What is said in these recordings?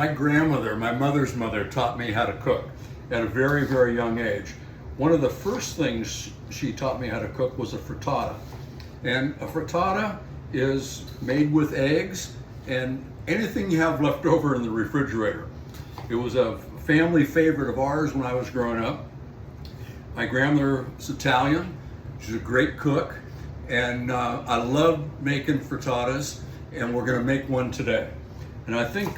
My grandmother, my mother's mother, taught me how to cook at a very, very young age. One of the first things she taught me how to cook was a frittata. And a frittata is made with eggs and anything you have left over in the refrigerator. It was a family favorite of ours when I was growing up. My grandmother was Italian. She's a great cook. And I love making frittatas, and we're gonna make one today. And I think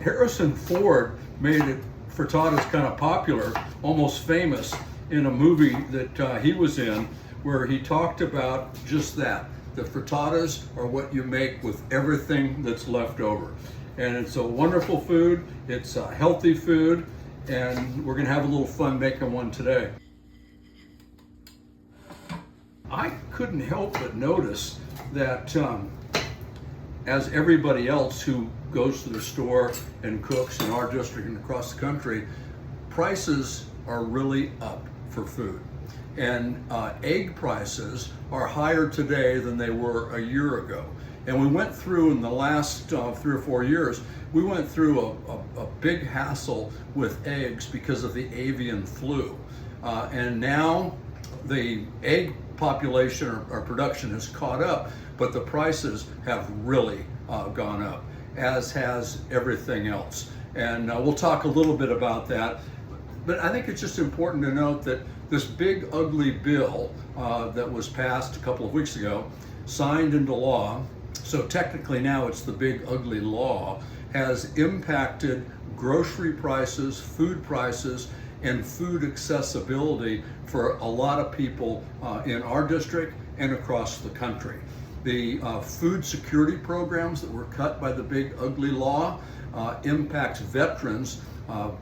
Harrison Ford made frittatas kind of popular, almost famous, in a movie that he was in, where he talked about just that. The frittatas are what you make with everything that's left over. And it's a wonderful food, it's a healthy food, and we're gonna have a little fun making one today. I couldn't help but notice that as everybody else who goes to the store and cooks in our district and across the country, prices are really up for food. And egg prices are higher today than they were a year ago. And we went through in the last 3 or 4 years, we went through a big hassle with eggs because of the avian flu. And now the egg population or production has caught up, but the prices have really gone up, as has everything else. And we'll talk a little bit about that. But I think it's just important to note that this big ugly bill that was passed a couple of weeks ago, signed into law, so technically now it's the big ugly law, has impacted grocery prices, food prices, and food accessibility for a lot of people in our district and across the country. The food security programs that were cut by the big ugly law impacts veterans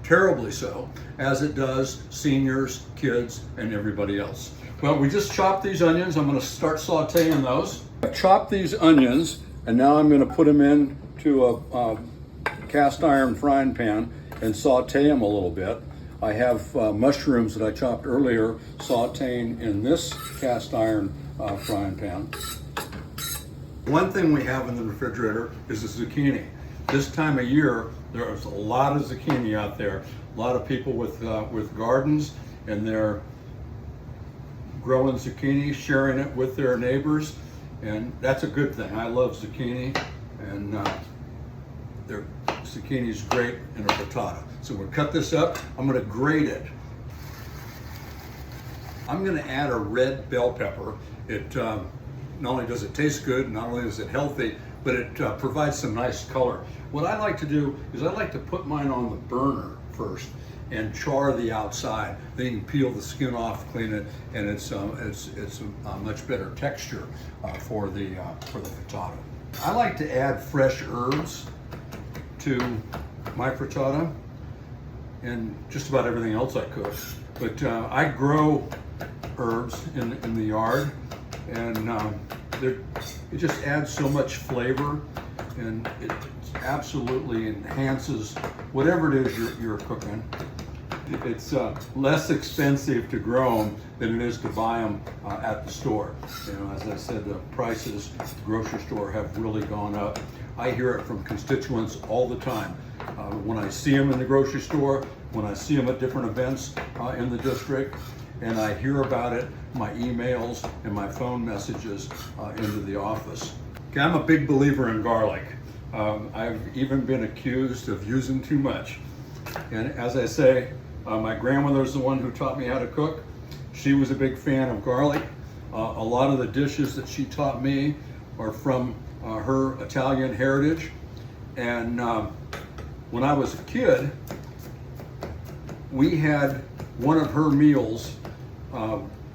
terribly so, as it does seniors, kids, and everybody else. Well, we just chopped these onions. I'm going to start sauteing those. I chopped these onions, and now I'm going to put them into a cast iron frying pan and saute them a little bit. I have mushrooms that I chopped earlier sauteing in this cast iron frying pan. One thing we have in the refrigerator is the zucchini. This time of year, there's a lot of zucchini out there. A lot of people with gardens, and they're growing zucchini, sharing it with their neighbors, and that's a good thing. I love zucchini, and zucchini is great in a frittata. So we'll cut this up. I'm going to grate it. I'm going to add a red bell pepper. It not only does it taste good, not only is it healthy, but it provides some nice color. What I like to do is I like to put mine on the burner first and char the outside. Then you can peel the skin off, clean it, and it's a much better texture for the frittata. I like to add fresh herbs to my frittata and just about everything else I cook. But I grow herbs in the yard, and it just adds so much flavor, and it absolutely enhances whatever it is you're cooking. It's less expensive to grow them than it is to buy them at the store. You know, as I said, the prices at the grocery store have really gone up. I hear it from constituents all the time. When I see them in the grocery store, when I see them at different events in the district, and I hear about it, my emails and my phone messages into the office. Okay, I'm a big believer in garlic. I've even been accused of using too much. And as I say, my grandmother's the one who taught me how to cook. She was a big fan of garlic. A lot of the dishes that she taught me are from her Italian heritage. And when I was a kid, we had one of her meals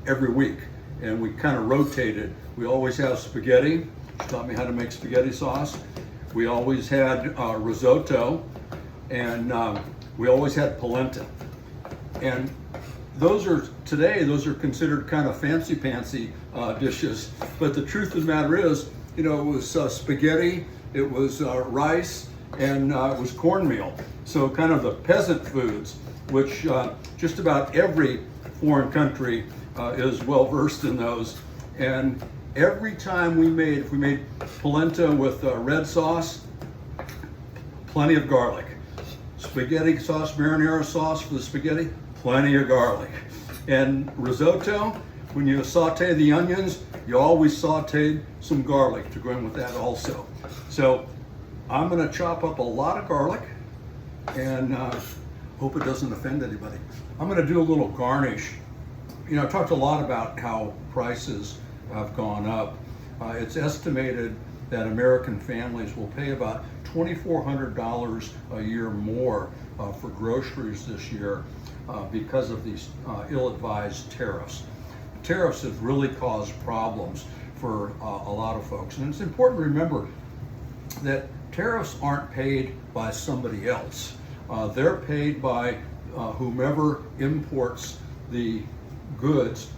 every week, and we kind of rotated. We always have spaghetti. She taught me how to make spaghetti sauce. We always had risotto, and we always had polenta. And those are considered kind of fancy dishes. But the truth of the matter is, you know, it was spaghetti, it was rice, and it was cornmeal. So kind of the peasant foods, which just about every foreign country is well versed in those. And every time if we made polenta with red sauce, plenty of garlic. Spaghetti sauce, marinara sauce for the spaghetti, plenty of garlic. And risotto, when you saute the onions, you always saute some garlic to go in with that also. So I'm gonna chop up a lot of garlic and hope it doesn't offend anybody. I'm gonna do a little garnish. You know, I talked a lot about how prices have gone up. It's estimated that American families will pay about $2,400 a year more for groceries this year because of these ill-advised tariffs. Tariffs have really caused problems for a lot of folks. And it's important to remember that tariffs aren't paid by somebody else. They're paid by whomever imports the goods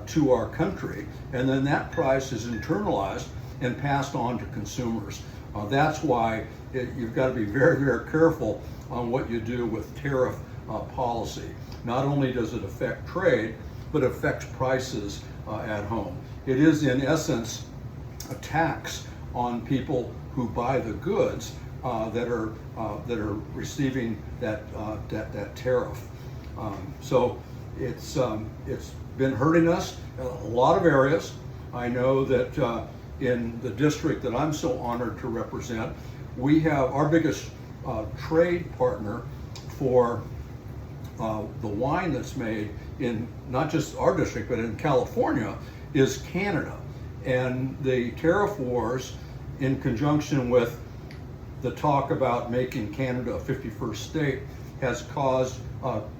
to our country, and then that price is internalized and passed on to consumers. That's why you've got to be very, very careful on what you do with tariff policy. Not only does it affect trade, but affects prices at home. It is in essence a tax on people who buy the goods that are receiving that tariff. So it's been hurting us in a lot of areas. I know that in the district that I'm so honored to represent, we have our biggest trade partner for the wine that's made in not just our district, but in California, is Canada. And the tariff wars, in conjunction with the talk about making Canada a 51st state, has caused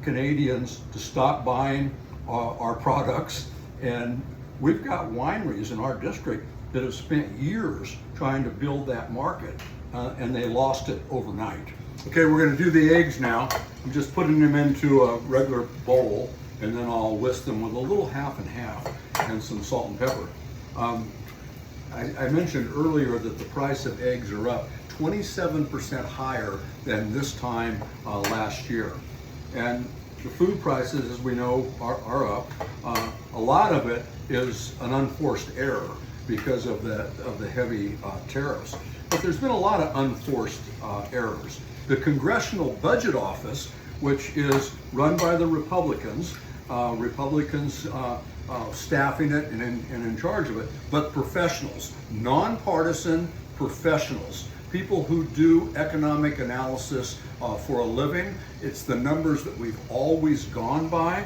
Canadians to stop buying our products. And we've got wineries in our district that have spent years trying to build that market, and they lost it overnight. Okay, we're going to do the eggs now. I'm just putting them into a regular bowl, and then I'll whisk them with a little half and half and some salt and pepper. I mentioned earlier that the price of eggs are up 27% higher than this time last year. And the food prices, as we know, are up. A lot of it is an unforced error because of the heavy tariffs. But there's been a lot of unforced errors. The Congressional Budget Office, which is run by the Republicans, staffing it and in charge of it, but professionals, nonpartisan professionals, people who do economic analysis for a living. It's the numbers that we've always gone by.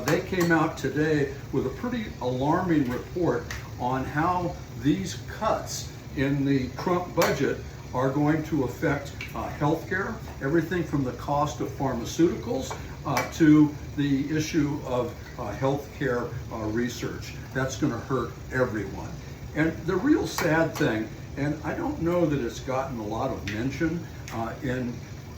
They came out today with a pretty alarming report on how these cuts in the Trump budget are going to affect healthcare, everything from the cost of pharmaceuticals to the issue of healthcare research. That's going to hurt everyone. And the real sad thing, and I don't know that it's gotten a lot of mention in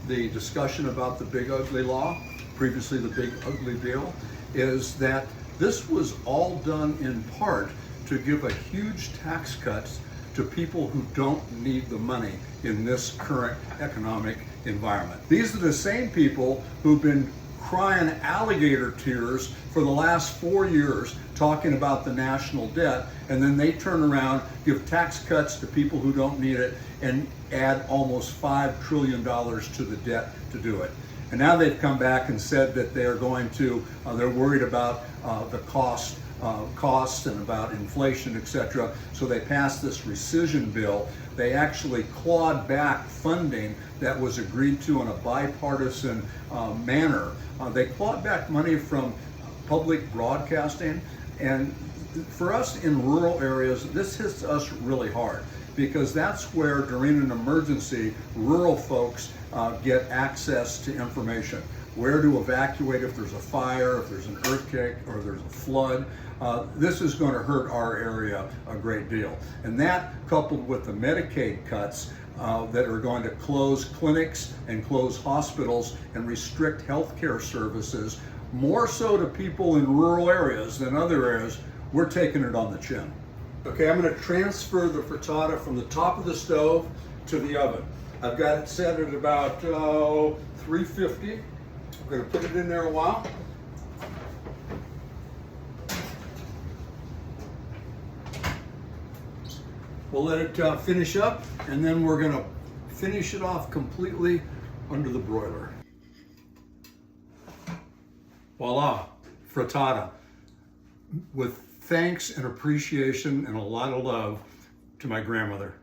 the discussion about the Big Ugly Law, previously the Big Ugly Bill, is that this was all done in part to give a huge tax cuts to people who don't need the money in this current economic environment. These are the same people who've been crying alligator tears for the last 4 years talking about the national debt, and then they turn around, give tax cuts to people who don't need it, and add almost $5 trillion to the debt to do it. And now they've come back and said that they're going to, they're worried about the costs and about inflation, etc. So they passed this rescission bill. They actually clawed back funding that was agreed to in a bipartisan manner. They clawed back money from public broadcasting, and for us in rural areas, this hits us really hard, because that's where during an emergency, rural folks get access to information. Where to evacuate if there's a fire, if there's an earthquake, or there's a flood. This is going to hurt our area a great deal. And that, coupled with the Medicaid cuts that are going to close clinics and close hospitals and restrict healthcare services, more so to people in rural areas than other areas, we're taking it on the chin. Okay, I'm going to transfer the frittata from the top of the stove to the oven. I've got it set at about 350. I'm going to put it in there a while. We'll let it finish up, and then we're going to finish it off completely under the broiler. Voila, frittata. With thanks and appreciation and a lot of love to my grandmother.